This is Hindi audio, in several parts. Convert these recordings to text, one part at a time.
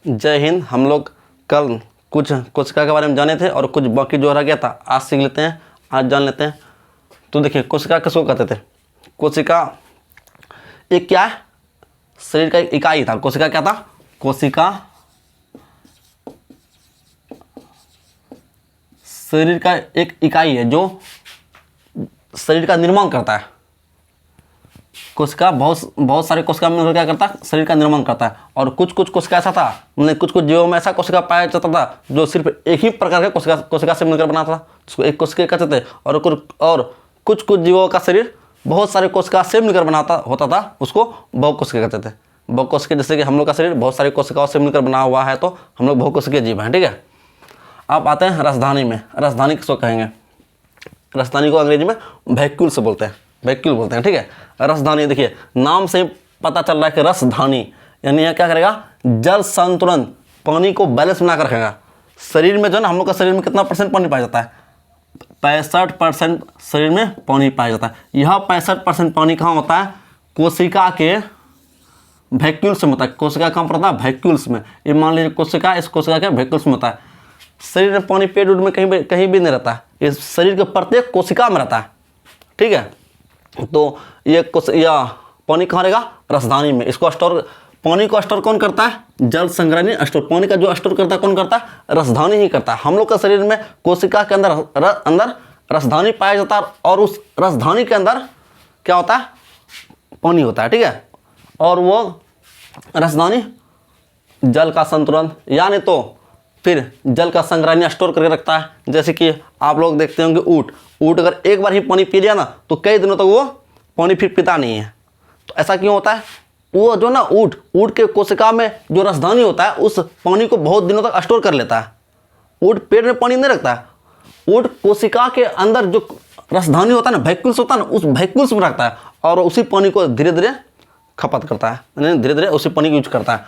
जय हिंद। हम लोग कल कुछ कोशिका के बारे में जाने थे और कुछ बाकी जो रह गया था आज सीख लेते हैं, आज जान लेते हैं। तो देखिए कोशिका किसको कहते थे? कोशिका एक क्या है? शरीर का एक इकाई था। कोशिका क्या था? कोशिका शरीर का एक इकाई है जो शरीर का निर्माण करता है। कोशिका बहुत सारे कोशिका मिलकर क्या करता है? शरीर का निर्माण करता है। और कुछ कोशिका ऐसा था, मतलब कुछ जीवों में ऐसा कोशिका पाया जाता था जो सिर्फ एक ही प्रकार के कोशिका से मिलकर बना था, उसको एक कोशिका कहते थे। और कुछ जीवों का शरीर बहुत सारे कोशिका से मिलकर होता था, उसको बहुकोशिकीय कहते थे। बहुकोशिकीय, जैसे कि हम लोग का शरीर बहुत सारी कोशिकाओं से मिलकर बना हुआ है, तो हम लोग बहुकोशिकीय जीव हैं। ठीक है, अब आते हैं राजधानी में। राजधानी किसको कहेंगे? राजधानी को अंग्रेजी में वैक्यूल से बोलते हैं, वैक्यूल बोलते हैं। ठीक है, राजधानी देखिए नाम से पता चल रहा है कि रसधानी, यानी यह क्या करेगा? जल संतुलन, पानी को बैलेंस बना कर रखेगा। शरीर में जो ना, हम लोग का शरीर में कितना परसेंट पानी पाया जाता है? 65% शरीर में पानी पाया जाता है। यह 65% पानी कहाँ होता है? कोशिका के वैक्यूल्स में होता है। कोशिका कहाँ पड़ता है? वैक्यूल्स में। ये मान लीजिए कोशिका, इस कोशिका के वैक्यूल्स में होता है। शरीर में पानी पेट उट में कहीं भी नहीं रहता है, ये शरीर के प्रत्येक कोशिका में रहता है। ठीक है, तो ये पानी कहाँ रहेगा? राजधानी में। इसको स्टोर, पानी को स्टोर कौन करता है? जल संग्रहणी स्टोर। पानी का जो स्टोर करता है कौन करता है? राजधानी ही करता है। हम लोग का शरीर में कोशिका के अंदर राजधानी पाया जाता है, और उस राजधानी के अंदर क्या होता है? पानी होता है। ठीक है, और वो राजधानी जल का संतुलन, यानी तो फिर जल का संग्रहणी स्टोर करके रखता है। जैसे कि आप लोग देखते होंगे ऊँट अगर एक बार ही पानी पी लिया ना, तो कई दिनों तक वो पानी फिर पीता नहीं है। तो ऐसा क्यों होता है? वो जो ना ऊँट के कोशिका में जो राजधानी होता है, उस पानी को बहुत दिनों तक स्टोर कर लेता है। ऊँट पेट में पानी नहीं रखता है, ऊँट कोशिका के अंदर जो राजधानी होता है ना, वैक्यूल्स होता है ना, उस वैक्यूल्स में रखता है, और उसी पानी को धीरे धीरे खपत करता है, यानी धीरे धीरे उसी पानी को यूज करता है।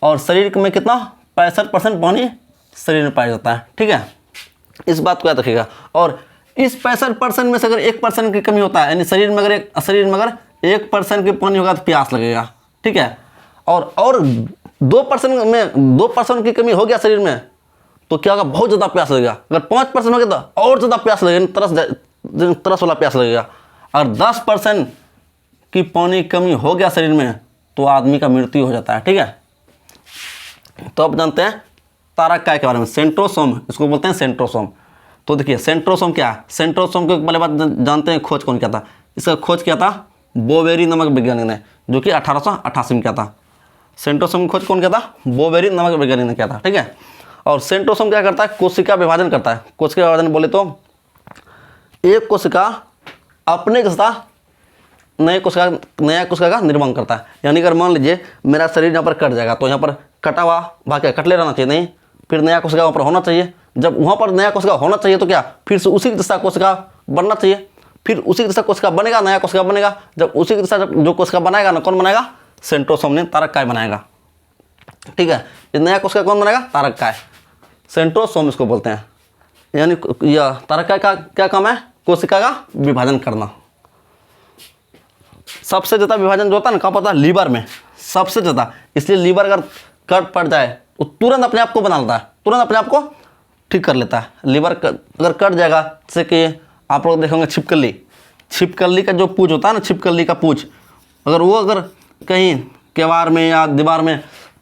और शरीर में कितना? 65% पानी शरीर में पाया जाता है। ठीक है, इस बात को याद रखिएगा। और इस 65% में से अगर 1% की कमी होता है, यानी शरीर में अगर 1% की पानी होगा तो प्यास लगेगा। ठीक है, और 2% की कमी हो गया शरीर में तो क्या होगा? बहुत ज़्यादा प्यास लगेगा। अगर 5% हो गया तो और ज़्यादा प्यास लगेगा, तरस वाला प्यास लगेगा। अगर 10% की पानी कमी हो गया शरीर में तो आदमी का मृत्यु हो जाता है। ठीक है, तो अब जानते हैं तारक के बारे में। सेंट्रोसोम, इसको बोलते हैं सेंट्रोसोम। तो देखिए सेंट्रोसोम क्या है? सेंट्रोसोम को पहले बात जानते हैं, खोज कौन किया था? इसका खोज किया था बोवेरी नामक वैज्ञानिक ने, जो कि 1888 में किया था। सेंट्रोसोम की खोज कौन किया था? बोवेरी नामक वैज्ञानिक ने किया था। ठीक है, और सेंट्रोसोम क्या करता है? कोशिका विभाजन करता है। कोशिका विभाजन बोले तो एक कोशिका अपने के साथ नया कोशिका का निर्माण करता है। यानी अगर मान लीजिए मेरा शरीर यहाँ पर कट जाएगा, तो यहाँ पर कटा हुआ भाग क्या कटले रहना चाहिए? नहीं, फिर नया कोशिका वहाँ पर होना चाहिए। जब वहाँ पर नया कोशिका होना चाहिए तो क्या फिर से उसी जैसा कोशिका बनना चाहिए, फिर उसी जैसा कोशिका बनेगा, नया कोशिका बनेगा। जब उसी जैसा जो कोशिका बनाएगा ना, कौन बनाएगा? सेंट्रोसोम ने तारककाय बनाएगा। ठीक है, ये नया कोशिका कौन बनाएगा? तारककाय, सेंट्रोसोम इसको बोलते हैं। यानी यह तारककाय का क्या काम है? कोशिका का विभाजन करना। सबसे ज़्यादा विभाजन जो होता है ना, कहाँ पता है? लीवर में सबसे ज़्यादा। इसलिए लीवर अगर कट पड़ जाए तो तुरंत अपने आप को बना लेता है, तुरंत अपने आप को ठीक कर लेता है। लीवर अगर कट जाएगा, जैसे कि आप लोग देखेंगे छिपकली का जो पूंछ होता है ना, छिपकली का पूंछ, अगर कहीं केवाड़ में या दीवार में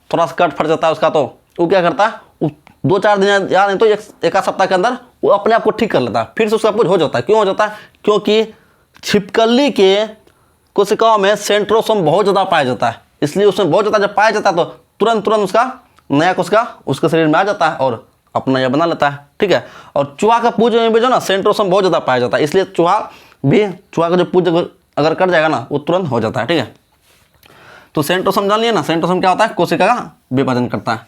थोड़ा सा कट फट जाता है उसका, तो वो क्या करता है? वो 2-4 दिन या नहीं तो एक आध सप्ताह के अंदर वो अपने आप को ठीक कर लेता है, फिर से उसका पूंछ हो जाता है। क्यों हो जाता है? क्योंकि छिपकली के कोशिकाओं में सेंट्रोसोम बहुत ज़्यादा पाया जाता है। इसलिए उसमें बहुत ज़्यादा जब पाया जाता है तो तुरंत उसका नया कोशिका उसके शरीर में आ जाता है और अपना यह बना लेता है। ठीक है, और चूहा का पूंछ में भी जो ना सेंट्रोसोम बहुत ज़्यादा पाया जाता है, इसलिए चूहा का जो पूंछ अगर कट जाएगा ना, वो तुरंत हो जाता है। ठीक है, तो सेंट्रोसोम जान लिया ना। सेंट्रोसोम क्या होता है? कोशिका का विभाजन करता है,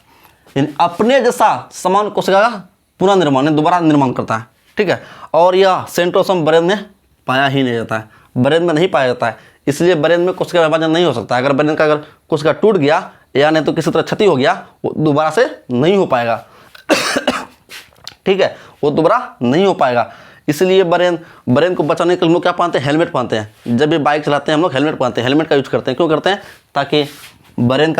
यानी अपने जैसा समान कोशिका का पुनः निर्माण, दोबारा निर्माण करता है। ठीक है, और यह सेंट्रोसोम ब्रेन में पाया ही नहीं जाता है, ब्रेन में नहीं पाया जाता है। इसलिए ब्रेन में कोशिका विभाजन नहीं हो सकता। अगर ब्रेन का अगर कोशिका टूट गया या नहीं तो किसी तरह क्षति हो गया, वो दोबारा से नहीं हो पाएगा। ठीक है, वो दोबारा नहीं हो पाएगा। इसलिए ब्रेन को बचाने के लिए हम लोग क्या पहनते हैं? हेलमेट पहनते हैं। जब भी बाइक चलाते हैं हम लोग हेलमेट पहनते हैं, हेलमेट का यूज करते हैं। क्यों करते हैं? ताकि बरेन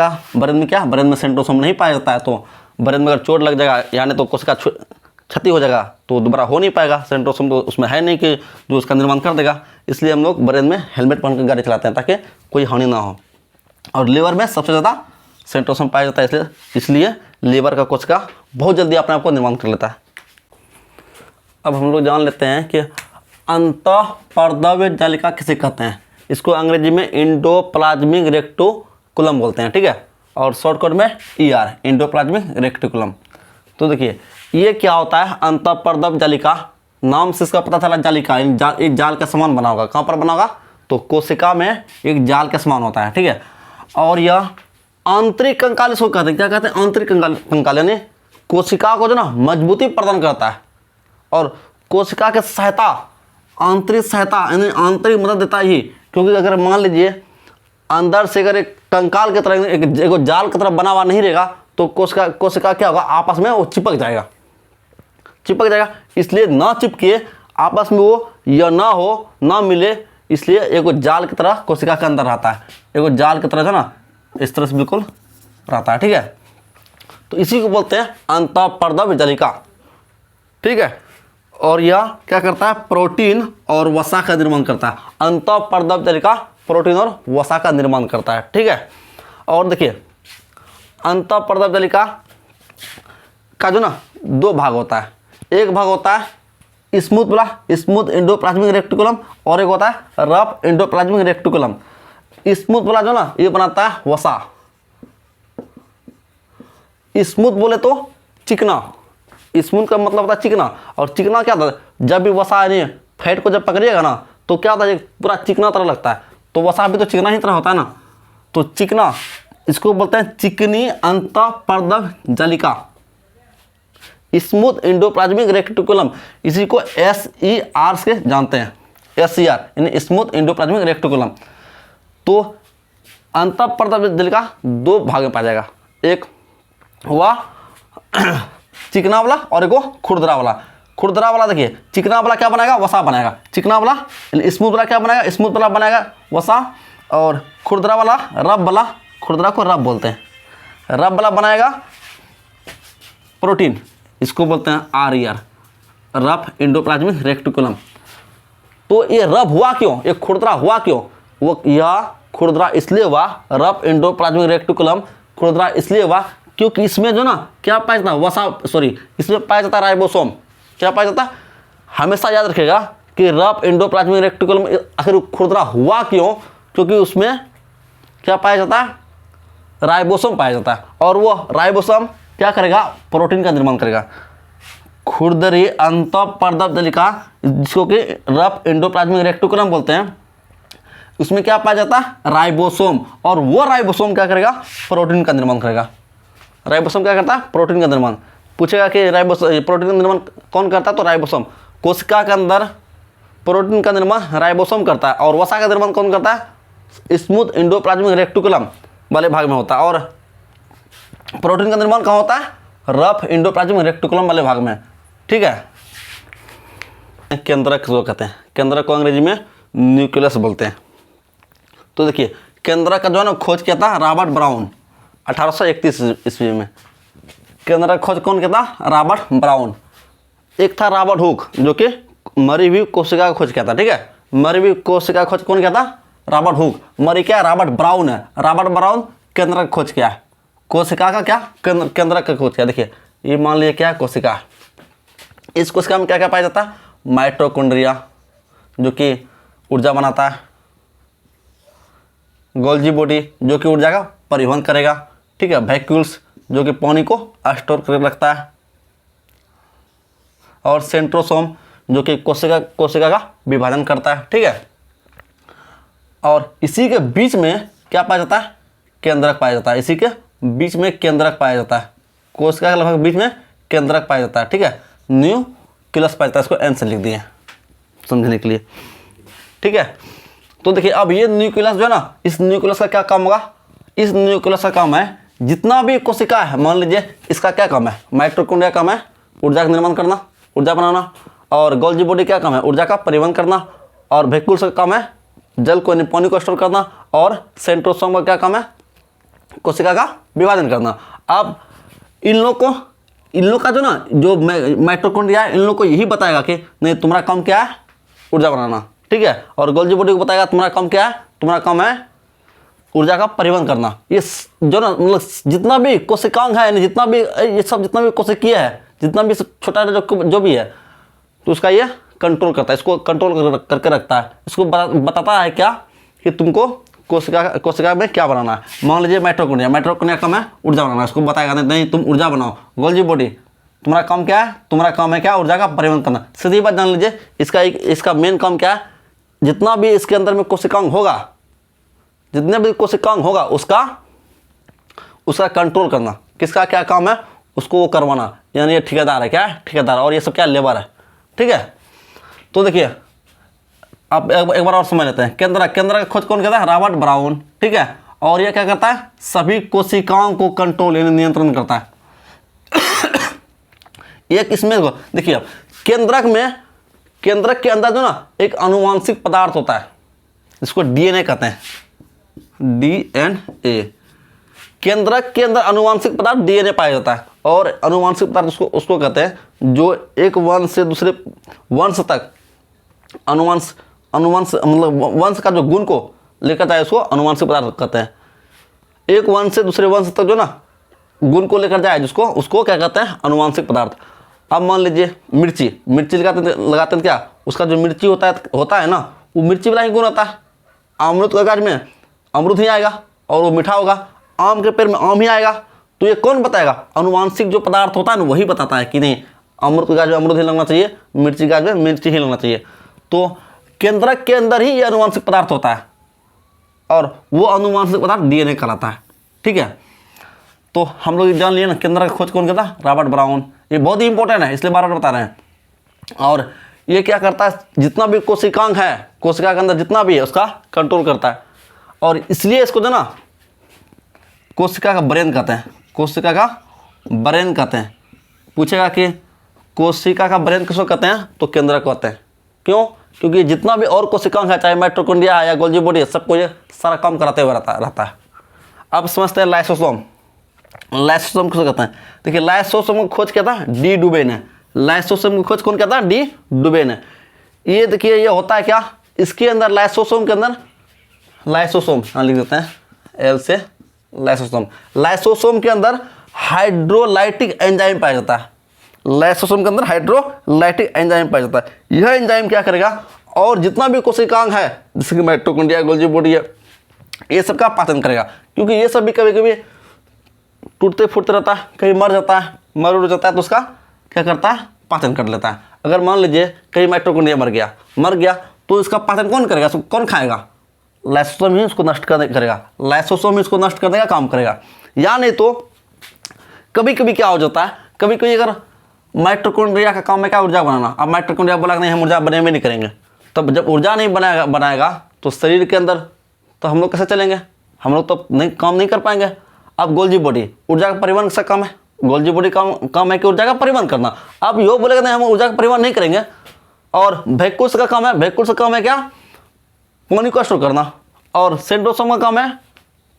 में क्या, बरेन में सेंट्रोसोम नहीं पाया जाता है, तो बरेन में अगर चोट लग जाएगा यानी तो कोशिका क्षति हो जाएगा तो दोबारा हो नहीं पाएगा, सेंट्रोसोम तो उसमें है नहीं कि जो उसका निर्माण कर देगा। इसलिए हम लोग बरेन में हेलमेट पहन कर गाड़ी चलाते हैं ताकि कोई हानि ना हो। और लीवर में सबसे ज़्यादा सेंट्रोसोम पाया जाता है, इसलिए लीवर का कोशिका बहुत जल्दी अपने आप को निर्माण कर लेता है। अब हम लोग जान लेते हैं कि अंतःपर्दव्य जालिका किसे कहते हैं। इसको अंग्रेजी में एंडोप्लाज्मिक रेक्टिकुलम बोलते हैं, ठीक है, और शॉर्टकट में ER, एंडोप्लाज्मिक रेक्टिकुलम। तो देखिए ये क्या होता है, अंतःपर्दव्य जालिका, नाम से इसका पता चला जालिका, एक जाल का समान बना होगा। कहाँ पर बना होगा, तो कोशिका में एक जाल का समान होता है, ठीक है। और यह आंतरिक कंकाल इसको कहते हैं। क्या कहते हैं, आंतरिक कंकाल यानी कोशिका को जो ना मजबूती प्रदान करता है और कोशिका के सहायता, आंतरिक सहायता यानी आंतरिक मदद देता है ही। क्योंकि अगर मान लीजिए अंदर से अगर एक कंकाल की तरह एक जाल की तरह बना हुआ नहीं रहेगा तो कोशिका क्या होगा, आपस में वो चिपक जाएगा। इसलिए ना चिपके आपस में वो या ना हो ना मिले, इसलिए एक जाल की तरह कोशिका के अंदर रहता है, एक जाल की तरह जो ना इस तरह से बिल्कुल रहता है, ठीक है। तो इसी को बोलते हैं अंतःपर्दव्य जालिका, ठीक है। और यह क्या करता है, प्रोटीन और वसा का निर्माण करता है। अंतःपर्दव्य जालिका प्रोटीन और वसा का निर्माण करता है, ठीक है। और देखिए अंतःपर्दव्य जालिका का जो ना दो भाग होता है। एक भाग होता है स्मूथ एंडोप्लाज्मिक रेक्टिकुलम और एक होता है रफ एंडोप्लाज्मिक रेक्टिकुलम। स्मूथ वाला जो ना ये बनाता है वसा। स्मूथ बोले तो चिकना, स्मूथ का मतलब होता है चिकना। और चिकना क्या होता है, जब भी वसा यानी फैट को जब पकड़िएगा ना तो क्या होता है, पूरा चिकना तरह लगता है। तो वसा भी तो चिकना ही तरह होता है ना, तो चिकना इसको बोलते हैं चिकनी अंतःपर्दव्य जालिका, स्मूथ एंडोप्लाज्मिक रेक्टिकुलम। इसी को SER से जानते हैं, SER यानी स्मूथ एंडोप्लाज्मिक रेक्टिकुलम। तो अंतःपर्दव्य जालिका दो भाग में पाया जाएगा, एक हुआ चिकना वाला और एक वो खुरदरा वाला। खुरदरा वाला देखिए, चिकना वाला क्या बनाएगा, वसा बनाएगा। चिकना वाला स्मूथ वाला क्या बनाएगा, स्मूथ वाला बनाएगा वसा। और खुरदरा वाला रब वाला, खुरदरा को रब बोलते हैं, रब वाला बनाएगा प्रोटीन, इसको बोलते हैं RER, रफ एंडोप्लाज्मिक रेक्टिकुलम। तो ये रब हुआ क्यों, ये खुरदरा हुआ क्यों, वो यह खुरदरा इसलिए हुआ, रफ एंडोप्लाज्मिक रेक्टिकुलम खुरदरा इसलिए हुआ क्योंकि इसमें जो ना क्या पाया जाता है, इसमें पाया जाता है राइबोसोम। क्या पाया जाता है, हमेशा याद रखिएगा कि रफ एंडोप्लाज्मिक रेक्टिकुलम आखिर खुरदरा हुआ क्यों, क्योंकि उसमें क्या पाया जाता है, राइबोसोम पाया जाता है। और वो राइबोसोम क्या करेगा, प्रोटीन का निर्माण करेगा। खुरदरी अंतःपर्दव्य जालिका जिसको कि रफ एंडोप्लाज्मिक रेक्टिकुलम बोलते हैं, उसमें क्या पाया जाता है, राइबोसोम। और वो राइबोसोम क्या करेगा, प्रोटीन का निर्माण करेगा। राइबोसोम क्या करता है, प्रोटीन का निर्माण। पूछेगा कि प्रोटीन का निर्माण कौन करता है, तो राइबोसोम। कोशिका के अंदर प्रोटीन का निर्माण राइबोसोम करता है और वसा का निर्माण कौन करता है, स्मूथ एंडोप्लाज्मिक रेक्टिकुलम वाले भाग में होता है। और प्रोटीन का निर्माण कहाँ होता है, रफ एंडोप्लाज्मिक रेक्टिकुलम वाले भाग में, ठीक है। केंद्रक जो कहते हैं, केंद्रक को अंग्रेजी में न्यूक्लियस बोलते हैं। तो देखिए केंद्रक का जो है ना खोज किया था रॉबर्ट ब्राउन 1831 ईस्वी में। केंद्रक खोज कौन किया था, रॉबर्ट ब्राउन। एक था रॉबर्ट हुक जो कि मरी हुई कोशिका का खोज किया था, ठीक है। मरी हुई कोशिका का खोज कौन किया था, रॉबर्ट हुक। मरी क्या, रॉबर्ट ब्राउन है। रॉबर्ट ब्राउन केंद्रक खोज किया है, कोशिका का क्या, केंद्रक का खोज किया। देखिए ये मान लिया क्या है, कोशिका। इस कोशिका में क्या क्या पाया जाता है, माइटोकॉन्ड्रिया जो कि ऊर्जा बनाता है, गोल्जी बॉडी जो कि ऊर्जा का परिवहन करेगा, ठीक है, वैक्यूल्स जो कि पानी को स्टोर कर रखता है, और सेंट्रोसोम जो कि कोशिका का विभाजन करता है, ठीक है। और इसी के बीच में क्या पाया जाता है, केंद्रक पाया जाता है। इसी के बीच में केंद्रक पाया जाता है, कोशिका के लगभग बीच में केंद्रक पाया जाता है, ठीक है। न्यूक्लियस पाया जाता है, इसको एन से लिख दिए समझने के लिए, ठीक है। तो देखिए अब ये न्यूक्लियस जो है ना, इस न्यूक्लियस का क्या काम होगा, इस न्यूक्लियस का काम है जितना भी कोशिका है, मान लीजिए इसका क्या काम है, माइटोकॉन्ड्रिया काम है ऊर्जा का निर्माण करना, ऊर्जा बनाना। और गोल्जी बॉडी क्या काम है, ऊर्जा का परिवहन करना। और वैक्यूल्स का काम है जल को पानी को स्टोर करना। और सेंट्रोसोम का क्या काम है, कोशिका का विभाजन करना। अब इन लोग का जो ना जो माइटोकॉन्ड्रिया है, इन लोग को यही बताएगा कि नहीं तुम्हारा काम क्या है, ऊर्जा बनाना, ठीक है। और गोल्जी बॉडी को बताएगा तुम्हारा काम क्या है, तुम्हारा काम है ऊर्जा का परिवहन करना। ये जो ना मतलब जितना भी कोशिकांग है, जितना भी ये सब जितना भी कोशिकीय है, जितना भी छोटा जो भी है, तो उसका ये कंट्रोल करता है, इसको कंट्रोल करके रखता है। इसको बताता है क्या कि तुमको कोशिका में क्या बनाना है। मान लीजिए माइटोकॉन्ड्रिया काम है ऊर्जा बनाना, इसको बताएगा नहीं तुम ऊर्जा बनाओ। गोल्जी बॉडी तुम्हारा काम क्या है, तुम्हारा काम है क्या, ऊर्जा का परिवहन करना। सीधी बात जान लीजिए, इसका मेन काम क्या है, जितना भी इसके अंदर में कोशिकांग होगा, जितने भी कोशिकांग होगा उसका कंट्रोल करना। किसका क्या काम है, उसको वो करवाना। यानी ये ठेकेदार है, क्या है, ठेकेदार, और ये सब क्या, लेबर है, ठीक है। तो देखिए आप एक बार और समझ लेते हैं। केंद्रक का खोज कौन करता है, रॉबर्ट ब्राउन, ठीक है। और ये क्या करता है, सभी कोशिकाओं को कंट्रोल यानी नियंत्रण करता है। एक इसमें देखिए अब केंद्रक के अंदर जो ना एक आनुवांशिक पदार्थ होता है, इसको डीएनए कहते हैं, डीएनए। केंद्रक के अंदर आनुवांशिक पदार्थ डीएनए पाया जाता है। और आनुवांशिक पदार्थ उसको कहते हैं जो एक वंश से दूसरे वंश तक अनुवंश मतलब वंश का जो गुण को लेकर जाए उसको अनुवांशिक पदार्थ कहते हैं। एक वंश से दूसरे वंश तक जो ना गुण को लेकर जाए जिसको, उसको क्या कहते हैं, अनुवांशिक पदार्थ। अब मान लीजिए मिर्ची लगाते हैं क्या, उसका जो मिर्ची होता है ना, वो मिर्ची वाला ही गुण होता है। अमरूद के गाछ में अमरूद ही आएगा और वो मीठा होगा, आम के पेड़ में आम ही आएगा। तो ये कौन बताएगा, अनुवांशिक जो पदार्थ होता है ना वही बताता है कि नहीं अमरूद के गाछ में अमरूद ही लगना चाहिए, मिर्ची के गाछ में मिर्ची ही लगना चाहिए। तो केंद्रक के अंदर ही ये अनुवांशिक पदार्थ होता है और वो अनुवांशिक पदार्थ डीएनए कहलाता है, ठीक है। तो हम लोग जान लिए ना केंद्रक का खोज कौन करता है, रॉबर्ट ब्राउन। ये बहुत ही इंपॉर्टेंट है, इसलिए बार बार बता रहे हैं। और ये क्या करता है, जितना भी कोशिकांग है, कोशिका के अंदर जितना भी है उसका कंट्रोल करता है। और इसलिए इसको जो ना कोशिका का ब्रेन कहते हैं, कोशिका का ब्रेन कहते हैं। पूछेगा कि कोशिका का ब्रेन किसको कहते हैं, तो केंद्रक कहते हैं। क्यों, क्योंकि जितना भी और कोशिकांग है, चाहे माइटोकॉन्ड्रिया है या गोल्जी बॉडी है, सबको ये सारा काम कराते हुए रहता है। अब समझते हैं लाइसोसोम किसको कहते हैं। देखिए लाइसोसोम को खोज क्या था, डी डुबेन है। लाइसोसोम की खोज कौन कहता है, डी डुबेन है। ये देखिए ये होता है क्या, इसके अंदर लाइसोसोम के अंदर लाइसोसोम लिख देते हैं एल से, लाइसोसोम के अंदर हाइड्रोलाइटिक एंजाइम पाया जाता है। लाइसोसोम के अंदर हाइड्रोलाइटिक एंजाइम पाया जाता है। यह एंजाइम क्या करेगा, और जितना भी कोशिकांग है जैसे कि माइटोकॉन्ड्रिया, गोल्जी बॉडी है, ये सब का पाचन करेगा। क्योंकि ये सब भी कभी कभी टूटते फूटते रहता है, कहीं मर जाता है, मर उड़ जाता है, तो उसका क्या करता है, पाचन कर लेता है। अगर मान लीजिए कहीं माइटोकॉन्ड्रिया मर गया तो इसका पाचन कौन करेगा, कौन खाएगा, लाइसोसोम ही उसको नष्ट करेगा। लाइसोसोम ही उसको नष्ट करने का काम करेगा। या नहीं तो कभी कभी क्या हो जाता है, कभी कभी अगर माइटोकॉन्ड्रिया का काम है क्या, ऊर्जा बनाना। अब माइटोकॉन्ड्रिया बोला कि नहीं हम ऊर्जा बने में नहीं करेंगे, तब जब ऊर्जा नहीं बनाएगा तो शरीर के अंदर तो हम लोग कैसे चलेंगे, हम लोग तो नहीं काम नहीं कर पाएंगे। अब गोल्जी बॉडी ऊर्जा का परिवहन का काम है, गोल्जी बॉडी काम है कि ऊर्जा का परिवहन करना। अब यो बोलेगा नहीं हम ऊर्जा का परिवहन नहीं करेंगे। और वैक्यूल्स का काम है, वैक्यूल्स का काम है क्या, पानी को स्टोर करना। और सेंट्रोसोम का काम है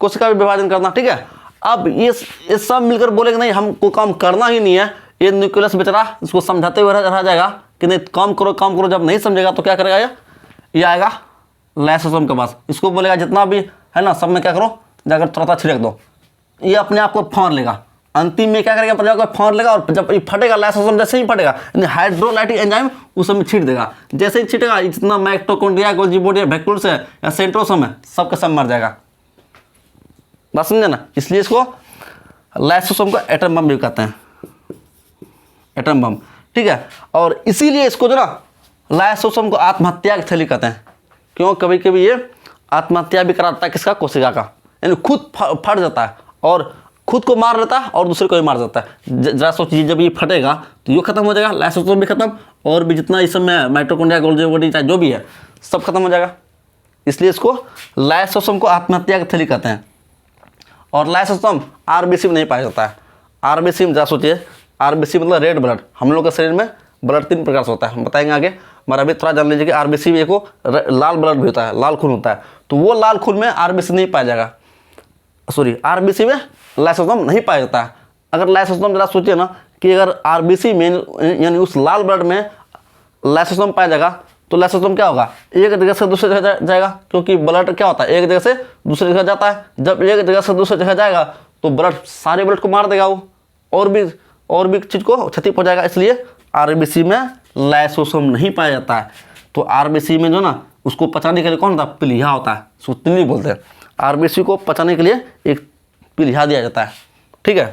कोशिका विभाजन करना, ठीक है। अब ये सब मिलकर बोलेगा नहीं हमको काम करना ही नहीं है, ये न्यूक्लियस बेचारा इसको समझाते हुए रह जाएगा कि नहीं काम करो। जब नहीं समझेगा तो क्या करेगा, ये आएगा लाइसोसोम के पास, इसको बोलेगा जितना भी है ना सब में क्या करो, जाकर थोड़ा छिड़क दो। ये अपने आप को फाड़ लेगा, अंतिम में क्या करेगा पता है, फाड़ लेगा। और जब ये फटेगा लाइसोसोम, जैसे ही फटेगा हाइड्रोलाइटिक एंजाइम उस समय छीट देगा। जैसे ही छीटेगा जितना माइटोकॉन्ड्रिया, गोल्जी बॉडी, वैक्यूल्स है या सेंट्रोसोम है, सबका सब मर जाएगा। बात समझे ना। इसलिए इसको लाइसोसोम को एटम बम भी कहते हैं, एटम बम, ठीक है। और इसीलिए इसको जो ना लाइसोसोम को आत्महत्या की थैली कहते हैं। क्यों, कभी कभी ये आत्महत्या भी कराता है किसका, कोशिका का, यानी खुद फट जाता है और खुद को मार लेता है और दूसरे को भी मार देता है। जरा सोचिए जब ये फटेगा तो ये खत्म हो जाएगा, लाइसोसोम भी खत्म और भी जितना इस समय माइटोकॉन्ड्रिया, गोल्जी बॉडी चाहे जो भी है सब खत्म हो जाएगा। इसलिए इसको लाइसोसोम को आत्महत्या की थैली कहते हैं। और लाइसोसोम आरबीसी में नहीं पाया जाता है। आरबीसी में जरा सोचिए, आरबीसी मतलब रेड ब्लड। हम लोग के शरीर में ब्लड 3 प्रकार से होता है, हम बताएंगे आगे, मगर अभी थोड़ा जान लीजिए कि आरबीसी में एक लाल ब्लड भी होता है, लाल खून होता है। तो वो लाल खून में आरबीसी नहीं पाया जाएगा। सॉरी आरबीसी में लाइसोसोम नहीं पाया जाता है। अगर लाइसोसोम जरा सोचिए ना कि अगर आरबीसी में यानी उस लाल ब्लड में लाइसोसोम पाया जाएगा तो लाइसोसोम क्या होगा, एक जगह से दूसरी जगह जाएगा, क्योंकि ब्लड क्या होता है एक जगह से दूसरी जगह जाता है। जब एक जगह से दूसरी जगह जाएगा तो ब्लड सारे ब्लड को मार देगा वो, और भी चीज़ को क्षति पहुंचाएगा। इसलिए आरबीसी में लाइसोसोम नहीं पाया जाता है। तो आरबीसी में जो ना उसको पचाने के लिए कौन होता है, पीलिया होता है, उसको तिल्ली बोलते हैं। आरबीसी को पचाने के लिए एक पीलिया दिया जाता है। ठीक है।